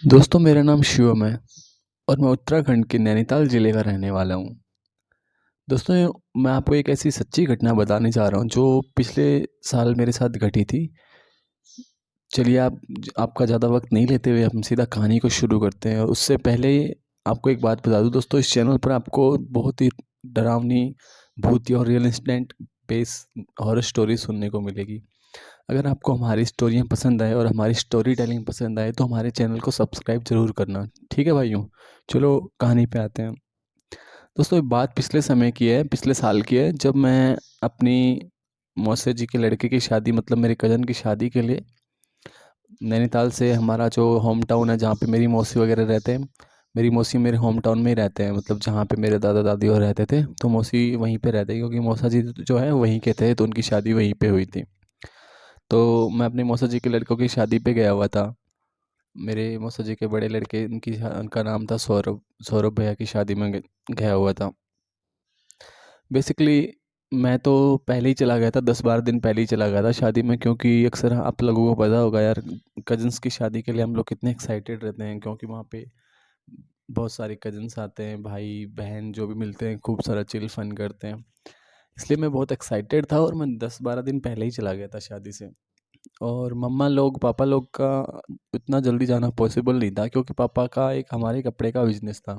दोस्तों मेरा नाम शिवम है और मैं उत्तराखंड के नैनीताल ज़िले का रहने वाला हूँ। दोस्तों मैं आपको एक ऐसी सच्ची घटना बताने जा रहा हूँ जो पिछले साल मेरे साथ घटी थी। चलिए आपका ज़्यादा वक्त नहीं लेते हुए हम सीधा कहानी को शुरू करते हैं। और उससे पहले आपको एक बात बता दूँ दोस्तों, इस चैनल पर आपको बहुत ही डरावनी, भूतिया और real incident base horror story सुनने को मिलेगी। अगर आपको हमारी स्टोरियाँ पसंद आए और हमारी स्टोरी टेलिंग पसंद आए तो हमारे चैनल को सब्सक्राइब ज़रूर करना। ठीक है भाइयों, चलो कहानी पे आते हैं। दोस्तों ये बात पिछले समय की है, पिछले साल की है, जब मैं अपनी मौसा जी के लड़के की शादी, मतलब मेरे कज़न की शादी के लिए नैनीताल से, हमारा जो होम टाउन है जहाँ पे मेरी मौसी वगैरह रहते हैं, मेरी मौसी मेरे होम टाउन में ही रहते हैं, मतलब जहाँ पे मेरे दादा दादी और रहते थे, तो मौसी वहीं पे रहते हैं क्योंकि मौसा जी जो है वहीं के थे, तो उनकी शादी वहीं पे हुई थी। तो मैं अपने मौसा जी के लड़कों की शादी पे गया हुआ था। मेरे मौसा जी के बड़े लड़के, उनका नाम था सौरभ। सौरभ भैया की शादी में गया हुआ था। बेसिकली मैं तो पहले ही चला गया था, 10-12 दिन पहले ही चला गया था शादी में, क्योंकि अक्सर आप लोगों को पता होगा यार, कज़न्स की शादी के लिए हम लोग कितने एक्साइटेड रहते हैं, क्योंकि वहाँ पे बहुत सारे कज़न्स आते हैं, भाई बहन जो भी मिलते हैं, खूब सारा चिल फन करते हैं। इसलिए मैं बहुत एक्साइटेड था और मैं 10-12 दिन पहले ही चला गया था शादी से। और मम्मा लोग, पापा लोग का इतना जल्दी जाना पॉसिबल नहीं था, क्योंकि पापा का एक हमारे कपड़े का बिजनेस था,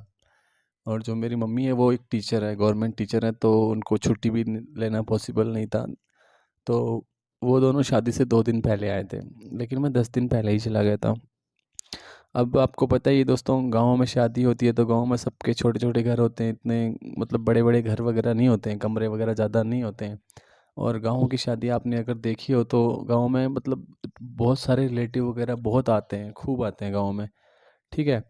और जो मेरी मम्मी है वो एक टीचर है, गवर्नमेंट टीचर है, तो उनको छुट्टी भी लेना पॉसिबल नहीं था। तो वो दोनों शादी से 2 दिन पहले आए थे, लेकिन मैं 10 दिन पहले ही चला गया था। अब आपको पता ही है दोस्तों, गाँव में शादी होती है तो गाँव में सबके छोटे छोटे घर होते हैं, इतने मतलब बड़े बड़े घर वगैरह नहीं होते हैं, कमरे वगैरह ज़्यादा नहीं होते हैं। और गाँव की शादी आपने अगर देखी हो तो गाँव में मतलब बहुत सारे रिलेटिव वगैरह बहुत आते हैं, खूब आते हैं गाँव में। ठीक है।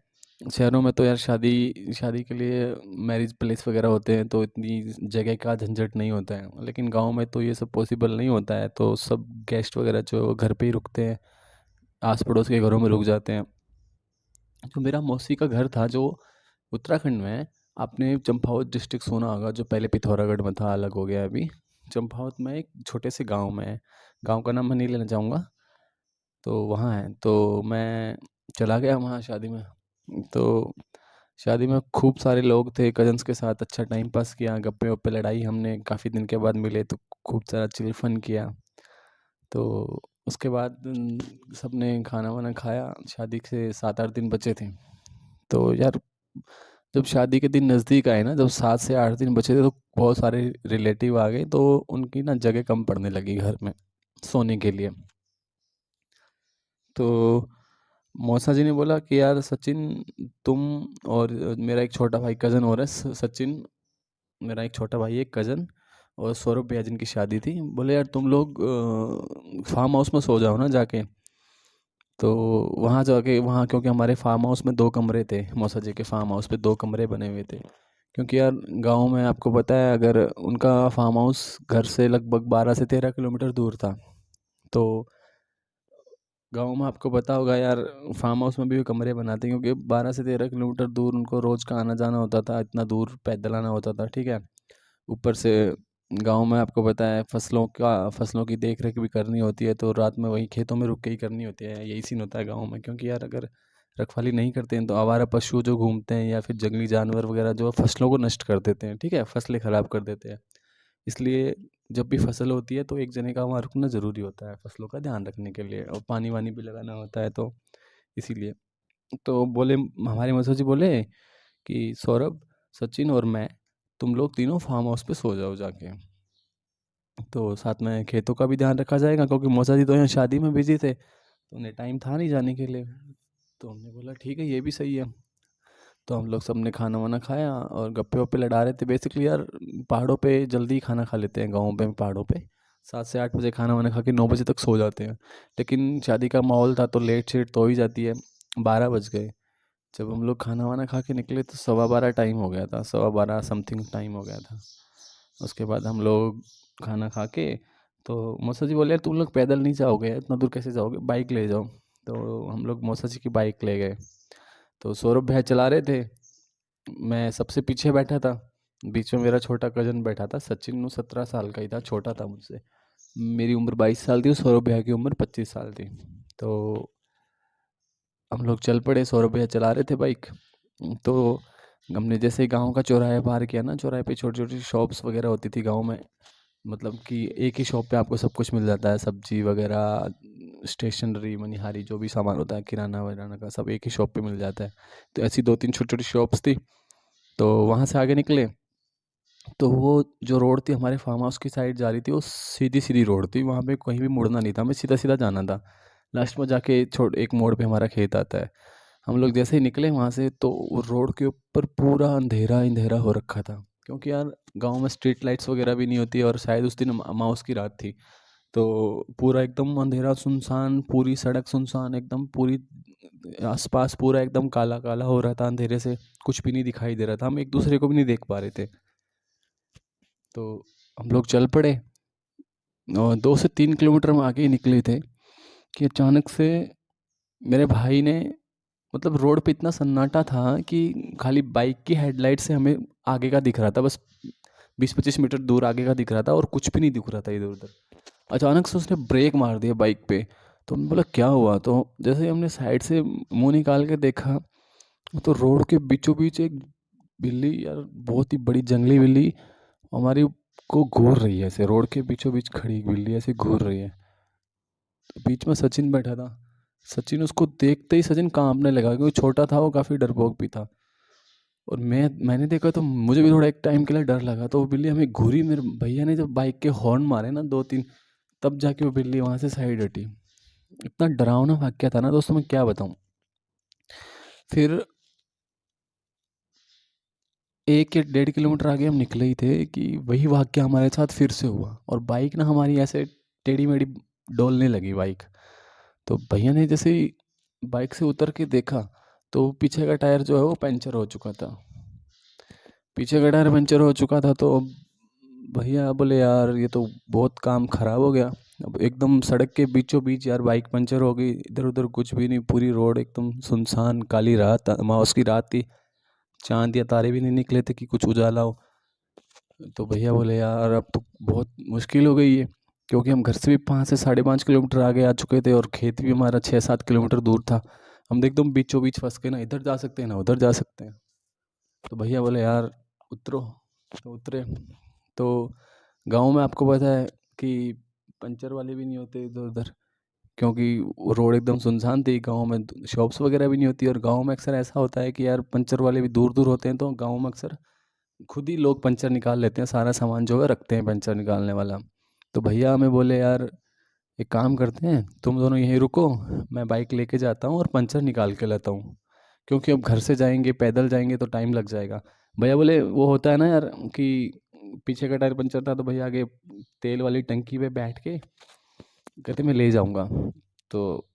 शहरों में तो यार शादी शादी के लिए मैरिज प्लेस वगैरह होते हैं, तो इतनी जगह का झंझट नहीं होता है, लेकिन गांव में तो ये सब पॉसिबल नहीं होता है, तो सब गेस्ट वगैरह जो घर पे ही रुकते हैं, आस पड़ोस के घरों में रुक जाते हैं। तो मेरा मौसी का घर था जो उत्तराखंड में है। आपने चंपावत डिस्ट्रिक्ट सुना होगा, जो पहले पिथौरागढ़ में था, अलग हो गया है अभी। चंपावत में एक छोटे से गांव में है, गांव का नाम मैं नहीं लेना चाहूँगा, तो वहाँ है। तो मैं चला गया वहाँ शादी में। तो शादी में खूब सारे लोग थे, कजन्स के साथ अच्छा टाइम पास किया, गप्पे वप्पे लड़ाई, हमने काफ़ी दिन के बाद मिले तो खूब सारा चिल फन किया। तो उसके बाद सबने खाना वाना खाया, शादी से 7-8 दिन बचे थे। तो यार जब शादी के दिन नज़दीक आए ना, जब 7 से 8 दिन बचे थे, तो बहुत सारे रिलेटिव आ गए, तो उनकी ना जगह कम पड़ने लगी घर में सोने के लिए। तो मौसा जी ने बोला कि यार सचिन, तुम और मेरा एक छोटा भाई, कज़न और है, सचिन, मेरा एक छोटा भाई है, कज़न, और सौरभ भैया जिनकी शादी थी, बोले यार तुम लोग फार्म हाउस में सो जाओ ना जाके। तो वहाँ जाके, वहाँ क्योंकि हमारे फार्म हाउस में 2 कमरे थे, मौसा जी के फार्म हाउस पे 2 कमरे बने हुए थे, क्योंकि यार गांव में आपको पता है, अगर उनका फार्म हाउस घर से लगभग 12 से 13 किलोमीटर दूर था। तो गाँव में आपको पता होगा यार, फार्म हाउस में भी वो कमरे बनाते हैं, क्योंकि 12 से 13 किलोमीटर दूर उनको रोज़ का आना जाना होता था, इतना दूर पैदल आना होता था। ठीक है। ऊपर से गांव में आपको पता है फसलों की देख रेख भी करनी होती है, तो रात में वहीं खेतों में रुक के ही करनी होती है, यही सीन होता है गाँव में, क्योंकि यार अगर रखवाली नहीं करते हैं तो आवारा पशु जो घूमते हैं या फिर जंगली जानवर वगैरह जो फसलों को नष्ट कर देते हैं, ठीक है, फसलें ख़राब कर देते हैं। इसलिए जब भी फसल होती है तो एक जने का वहाँ रुकना ज़रूरी होता है, फसलों का ध्यान रखने के लिए, और पानी वानी भी लगाना होता है, तो इसीलिए। तो बोले, हमारे मौसा जी बोले कि सौरभ, सचिन और मैं, तुम लोग तीनों फार्म हाउस पे सो जाओ जाके, तो साथ में खेतों का भी ध्यान रखा जाएगा, क्योंकि मौसा जी तो यहाँ शादी में बिजी थे, तो उन्हें टाइम था नहीं जाने के लिए। तो हमने बोला ठीक है, ये भी सही है। तो हम लोग सबने खाना वाना खाया और गप्पे वप्पे लड़ा रहे थे। बेसिकली यार पहाड़ों पे जल्दी खाना खा लेते हैं, गाँव में पहाड़ों पे 7 से 8 बजे खाना वाना खा के 9 बजे तक सो जाते हैं। लेकिन शादी का माहौल था तो लेट सेट तो हो ही जाती है। 12 बज गए जब हम लोग खाना वाना खा के निकले, तो 12:15 टाइम हो गया था, 12:15 समथिंग टाइम हो गया था। उसके बाद हम लोग खाना खा के, तो मौसा जी बोले यार तुम लोग पैदल नहीं जाओगे, इतना दूर कैसे जाओगे, बाइक ले जाओ। तो हम लोग मौसा जी की बाइक ले गए। तो सौरभ भैया चला रहे थे, मैं सबसे पीछे बैठा था। बीच में मेरा छोटा कजन बैठा था, सचिन, वो 17 साल का ही था, छोटा था मुझसे। मेरी उम्र 22 साल थी और सौरभ भैया की उम्र 25 साल थी। तो हम लोग चल पड़े, सौरभ भैया चला रहे थे बाइक। तो हमने जैसे ही गाँव का चौराहा पार किया ना, चौराहे पे छोटी छोटी शॉप्स वगैरह होती थी गाँव में। मतलब कि एक ही शॉप पे आपको सब कुछ मिल जाता है, सब्जी वगैरह, स्टेशनरी, मनिहारी, जो भी सामान होता है किराना वराना का, सब एक ही शॉप पे मिल जाता है। तो ऐसी दो तीन छोटी छोटी शॉप्स थी। तो वहाँ से आगे निकले, तो वो जो रोड थी हमारे फार्म हाउस की साइड जा रही थी, वो सीधी सीधी रोड थी, वहाँ पे कहीं भी मुड़ना नहीं था, हमें सीधा सीधा जाना था। लास्ट में जाके छोड़ एक मोड़ पे हमारा खेत आता है। हम लोग जैसे ही निकले वहाँ से, तो वो रोड के ऊपर पूरा अंधेरा अंधेरा हो रखा था, क्योंकि यार गांव में स्ट्रीट लाइट्स वगैरह भी नहीं होती, और शायद उस दिन अमावस की रात थी। तो पूरा एकदम अंधेरा, सुनसान, पूरी सड़क सुनसान एकदम, पूरी आसपास पूरा एकदम काला काला हो रहा था अंधेरे से। कुछ भी नहीं दिखाई दे रहा था, हम एक दूसरे को भी नहीं देख पा रहे थे। तो हम लोग चल पड़े, और 2 से 3 किलोमीटर हम आगे ही निकले थे कि अचानक से मेरे भाई ने, मतलब रोड पे इतना सन्नाटा था कि खाली बाइक की हेडलाइट से हमें आगे का दिख रहा था, बस 20-25 मीटर दूर आगे का दिख रहा था, और कुछ भी नहीं दिख रहा था इधर उधर। अचानक से उसने ब्रेक मार दिया बाइक पे। तो हमने बोला क्या हुआ, तो जैसे ही हमने साइड से मुंह निकाल के देखा, तो रोड के बीचों बीच एक बिल्ली, यार बहुत ही बड़ी जंगली बिल्ली, हमारी को घूर रही है, ऐसे रोड के बीचों बीच खड़ी बिल्ली ऐसे घूर रही है। तो बीच में सचिन बैठा था। सचिन उसको देखते ही सचिन कांपने लगा, क्योंकि छोटा था वो, काफ़ी डरपोक भी था। और मैंने देखा तो मुझे भी थोड़ा एक टाइम के लिए डर लगा। तो वो बिल्ली हमें घूरी, मेरे भैया ने जब बाइक के हॉर्न मारे ना 2-3, तब जाके वो बिल्ली वहाँ से साइड हटी। इतना डरावना वाक्य था ना दोस्तों, मैं क्या बताऊँ। फिर 1 या 1.5 किलोमीटर आगे हम निकले ही थे कि वही वाक्य हमारे साथ फिर से हुआ, और बाइक ना हमारी ऐसे टेढ़ी मेढ़ी डोलने लगी बाइक। तो भैया ने जैसे ही बाइक से उतर के देखा, तो पीछे का टायर जो है वो पंचर हो चुका था। पीछे का टायर पंचर हो चुका था, तो अब भैया बोले यार ये तो बहुत काम खराब हो गया। अब एकदम सड़क के बीचों बीच यार बाइक पंचर हो गई, इधर उधर कुछ भी नहीं, पूरी रोड एकदम सुनसान, काली रात, अमावस की रात थी, चांद या तारे भी नहीं निकले थे कि कुछ उजाला हो। तो भैया बोले यार अब तो बहुत मुश्किल हो गई है, क्योंकि हम घर से भी 5 से 5.5 किलोमीटर आगे आ चुके थे, और खेत भी हमारा 6-7 किलोमीटर दूर था। हम तो एकदम बीचों बीच फंस के, ना इधर जा सकते हैं ना उधर जा सकते हैं। तो भैया बोले यार उतरो। तो उतरे। तो गांव में आपको पता है कि पंचर वाले भी नहीं होते इधर उधर, क्योंकि वो रोड एकदम सुनसान थी। गांव में शॉप्स वगैरह भी नहीं होती, और गांव में अक्सर ऐसा होता है कि यार पंचर वाले भी दूर दूर होते हैं, तो गांव में अक्सर खुद ही लोग पंचर निकाल लेते हैं, सारा सामान जो है रखते हैं पंचर निकालने वाला। तो भैया हमें बोले यार एक काम करते हैं, तुम दोनों यहीं रुको, मैं बाइक लेके जाता हूँ और पंचर निकाल के लाता हूँ, क्योंकि अब घर से जाएंगे, पैदल जाएंगे तो टाइम लग जाएगा। भैया बोले वो होता है ना यार कि पीछे का टायर पंचर था, तो भैया आगे तेल वाली टंकी पे बैठ के कहते मैं ले जाऊंगा। तो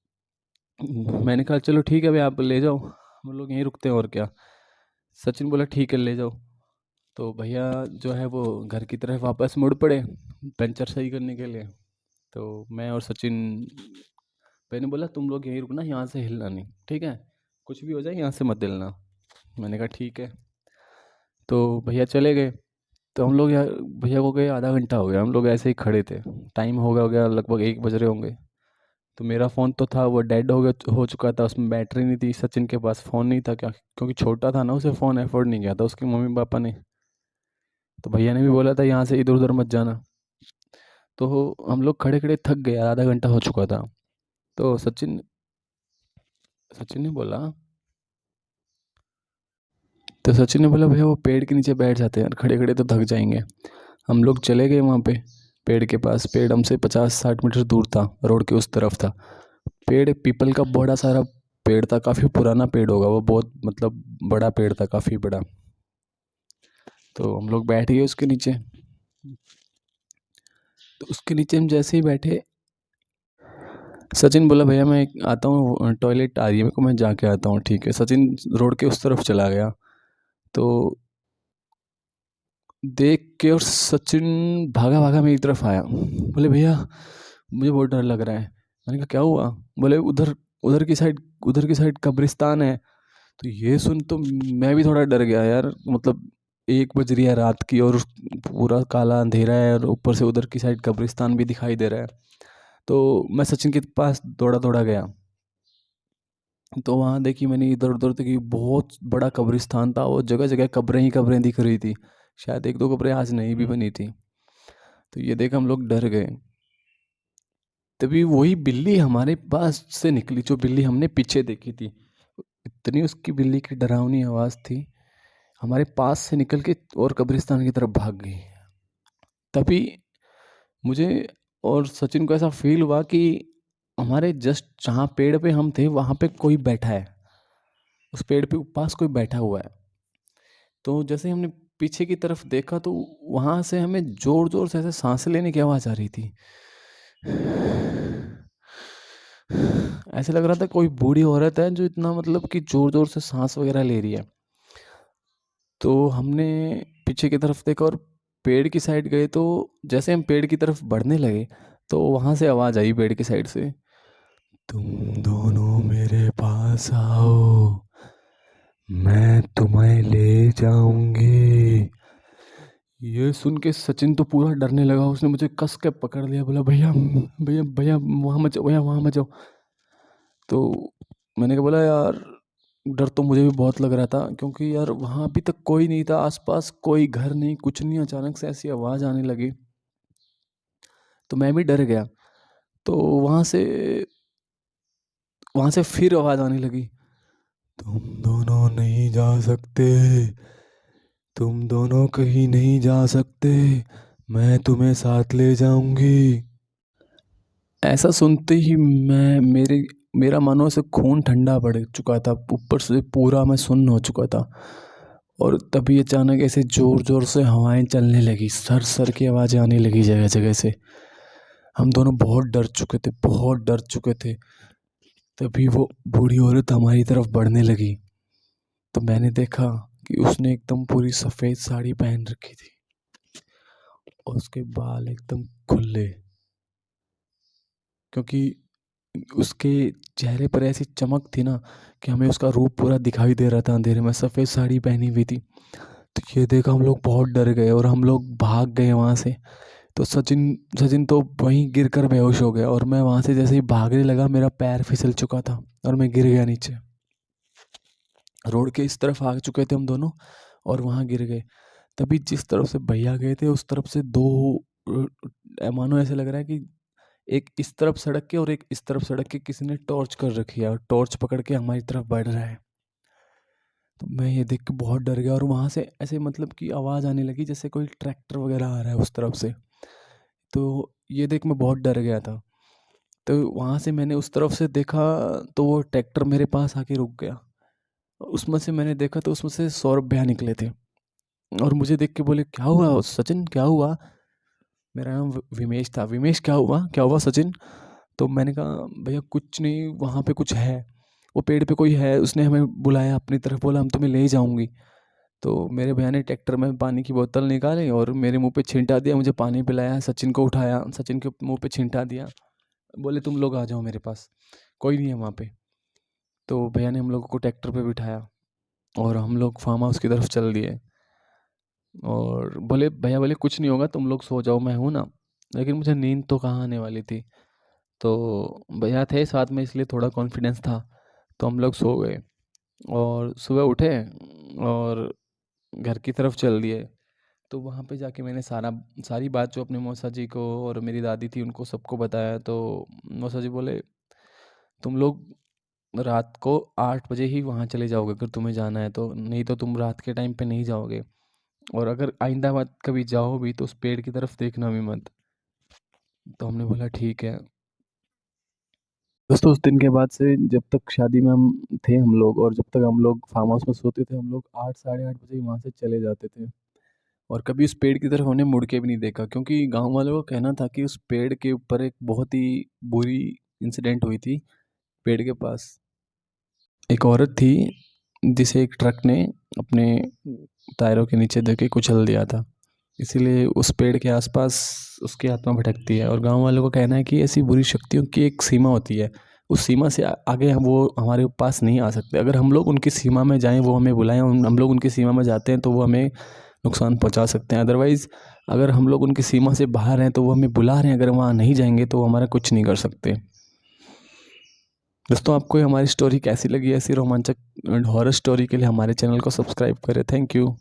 मैंने कहा चलो ठीक है भाई, आप ले जाओ, हम लोग यहीं रुकते हैं और क्या। सचिन बोला ठीक है ले जाओ। तो भैया जो है वो घर की तरफ वापस मुड़ पड़े पंचर सही करने के लिए। तो मैं और सचिन, मैंने बोला तुम लोग यहीं रुकना, यहाँ से हिलना नहीं, ठीक है, कुछ भी हो जाए यहाँ से मत हिलना। मैंने कहा ठीक है। तो भैया चले गए। तो हम लोग यार, भैया को गए आधा घंटा हो गया, हम लोग ऐसे ही खड़े थे। टाइम हो गया लगभग 1 बज रहे होंगे। तो मेरा फ़ोन तो था वो डेड हो चुका था, उसमें बैटरी नहीं थी। सचिन के पास फ़ोन नहीं था, क्या, क्योंकि छोटा था ना, उसे फ़ोन अफोर्ड नहीं किया था उसके मम्मी पापा ने। तो भैया ने भी बोला था यहाँ से इधर उधर मत जाना। तो हम लोग खड़े खड़े थक गए, आधा घंटा हो चुका था। तो सचिन सचिन ने बोला तो सचिन ने बोला भैया वो पेड़ के नीचे बैठ जाते हैं यार, खड़े खड़े तो थक जाएंगे। हम लोग चले गए वहाँ पे पेड़ के पास। पेड़ हमसे 50-60 मीटर दूर था, रोड के उस तरफ था। पेड़ पीपल का बड़ा सारा पेड़ था, काफ़ी पुराना पेड़ होगा वो, बहुत मतलब बड़ा पेड़ था, काफ़ी बड़ा। तो हम लोग बैठ गए उसके नीचे। तो उसके नीचे हम जैसे ही बैठे, सचिन बोला भैया मैं आता हूँ, टॉयलेट आ रही है मेरे को, मैं जाके आता हूँ। ठीक है, सचिन रोड के उस तरफ चला गया। तो देख के और सचिन भागा भागा मेरी तरफ आया, बोले भैया मुझे बहुत डर लग रहा है। मैंने कहा क्या हुआ। बोले उधर उधर की साइड कब्रिस्तान है। तो ये सुन तो मैं भी थोड़ा डर गया यार, मतलब 1 बज रही है रात की, और पूरा काला अंधेरा है, और ऊपर से उधर की साइड कब्रिस्तान भी दिखाई दे रहा है। तो मैं सचिन के पास दौड़ा दौड़ा गया। तो वहाँ देखी मैंने, इधर उधर देखी, बहुत बड़ा कब्रिस्तान था, और जगह जगह कब्रें ही कब्रें दिख रही थी। शायद एक दो कब्रें आज नहीं भी बनी थी। तो ये देख हम लोग डर गए। तभी वही बिल्ली हमारे पास से निकली, जो बिल्ली हमने पीछे देखी थी। इतनी उसकी बिल्ली की डरावनी आवाज़ थी, हमारे पास से निकल के और कब्रिस्तान की तरफ भाग गई। तभी मुझे और सचिन को ऐसा फील हुआ कि हमारे जस्ट जहाँ पेड़ पे हम थे वहाँ पे कोई बैठा है, उस पेड़ पे पास कोई बैठा हुआ है। तो जैसे ही हमने पीछे की तरफ देखा तो वहाँ से हमें ज़ोर ज़ोर से ऐसे सांस लेने की आवाज़ आ रही थी। ऐसे लग रहा था कोई बूढ़ी औरत है जो इतना मतलब कि ज़ोर ज़ोर से सांस वगैरह ले रही है। तो हमने पीछे की तरफ देखा और पेड़ की साइड गए, तो जैसे हम पेड़ की तरफ बढ़ने लगे तो वहाँ से आवाज़ आई पेड़ की साइड से, तुम दोनों मेरे पास आओ, मैं तुम्हें ले जाऊंगी। ये सुन के सचिन तो पूरा डरने लगा, उसने मुझे कस के पकड़ लिया, बोला भैया भैया भैया वहाँ मत जाओ, भैया वहाँ मत जाओ। तो मैंने कहा, बोला यार डर तो मुझे भी बहुत लग रहा था, क्योंकि यार वहाँ अभी तक कोई नहीं था, आसपास कोई घर नहीं, कुछ नहीं। अचानक से ऐसी आवाज़ आने लगी तो मैं भी डर गया। तो वहाँ से फिर आवाज़ आने लगी, तुम दोनों नहीं जा सकते, तुम दोनों कहीं नहीं जा सकते, मैं तुम्हें साथ ले जाऊंगी। ऐसा सुनते ही मेरा मानो से खून ठंडा पड़ चुका था, ऊपर से पूरा मैं सुन्न हो चुका था। और तभी अचानक ऐसे ज़ोर ज़ोर से हवाएं चलने लगी, सर सर की आवाज़ें आने लगी जगह जगह से। हम दोनों बहुत डर चुके थे, बहुत डर चुके थे। तभी वो बूढ़ी औरत हमारी तरफ बढ़ने लगी, तो मैंने देखा कि उसने एकदम पूरी सफ़ेद साड़ी पहन रखी थी और उसके बाल एकदम खुले, क्योंकि उसके चेहरे पर ऐसी चमक थी ना कि हमें उसका रूप पूरा दिखाई दे रहा था अंधेरे में। सफ़ेद साड़ी पहनी हुई थी। तो ये देखा हम लोग बहुत डर गए और हम लोग भाग गए वहाँ से। तो सचिन सचिन तो वहीं गिर कर बेहोश हो गया, और मैं वहाँ से जैसे ही भागने लगा मेरा पैर फिसल चुका था और मैं गिर गया नीचे। रोड के इस तरफ आ चुके थे हम दोनों और वहाँ गिर गए। तभी जिस तरफ से भैया गए थे उस तरफ से दो मानो ऐसे लग रहा है कि एक इस तरफ सड़क के और एक इस तरफ सड़क के किसी ने टॉर्च कर रखी है और टॉर्च पकड़ के हमारी तरफ बढ़ रहा है। तो मैं ये देख के बहुत डर गया, और वहाँ से ऐसे मतलब कि आवाज़ आने लगी जैसे कोई ट्रैक्टर वगैरह आ रहा है उस तरफ से। तो ये देख मैं बहुत डर गया था। तो वहाँ से मैंने उस तरफ से देखा तो वो ट्रैक्टर मेरे पास आके रुक गया। उसमें से मैंने देखा तो उसमें से सौरभ भैया निकले थे और मुझे देख के बोले, क्या हुआ सचिन, क्या हुआ? मेरा नाम विमेश था। विमेश, क्या हुआ सचिन? तो मैंने कहा भैया कुछ नहीं, वहाँ पे कुछ है, वो पेड़ पे कोई है, उसने हमें बुलाया अपनी तरफ, बोला हम तुम्हें ले जाऊंगी। तो मेरे भैया ने ट्रैक्टर में पानी की बोतल निकाली और मेरे मुंह पे छींटा दिया, मुझे पानी पिलाया, सचिन को उठाया, सचिन के मुंह पे छींटा दिया, बोले तुम लोग आ जाओ मेरे पास, कोई नहीं है वहाँ पे। तो भैया ने हम लोगों को ट्रैक्टर पे बिठाया और हम लोग फार्म हाउस की तरफ चल दिए। और बोले भैया, बोले कुछ नहीं होगा, तुम लोग सो जाओ, मैं हूँ ना। लेकिन मुझे नींद तो कहाँ आने वाली थी। तो भैया थे साथ में इसलिए थोड़ा कॉन्फिडेंस था। तो हम लोग सो गए और सुबह उठे और घर की तरफ चल दिए। तो वहाँ पे जाके मैंने सारी बात जो अपने मौसा जी को और मेरी दादी थी उनको सबको बताया। तो मौसा जी बोले, तुम लोग रात को 8 बजे ही वहाँ चले जाओगे अगर तुम्हें जाना है तो, नहीं तो तुम रात के टाइम पे नहीं जाओगे, और अगर आइंदा बात कभी जाओ भी तो उस पेड़ की तरफ देखना भी मत। तो हमने बोला ठीक है। दोस्तों उस दिन के बाद से जब तक शादी में हम थे हम लोग, और जब तक हम लोग फार्म हाउस में सोते थे, हम लोग 8 साढ़े 8 बजे वहाँ से चले जाते थे और कभी उस पेड़ की तरफ हमने मुड़ के भी नहीं देखा, क्योंकि गांव वालों का कहना था कि उस पेड़ के ऊपर एक बहुत ही बुरी इंसिडेंट हुई थी पेड़ के पास। एक औरत थी जिसे एक ट्रक ने अपने टायरों के नीचे दे के कुचल दिया था, इसीलिए उस पेड़ के आसपास उसकी आत्मा भटकती है। और गांव वालों का कहना है कि ऐसी बुरी शक्तियों की एक सीमा होती है, उस सीमा से आगे वो हमारे पास नहीं आ सकते। अगर हम लोग उनकी सीमा में जाएं, वो हमें बुलाएं, हम लोग उनकी सीमा में जाते हैं तो वो हमें नुकसान पहुंचा सकते हैं। अदरवाइज़ अगर हम लोग उनकी सीमा से बाहर हैं तो वो हमें बुला रहे हैं, अगर वहाँ नहीं जाएंगे तो वो हमारा कुछ नहीं कर सकते। दोस्तों आपको हमारी स्टोरी कैसी लगी? ऐसी रोमांचक हॉरर स्टोरी के लिए हमारे चैनल को सब्सक्राइब करें। Thank you.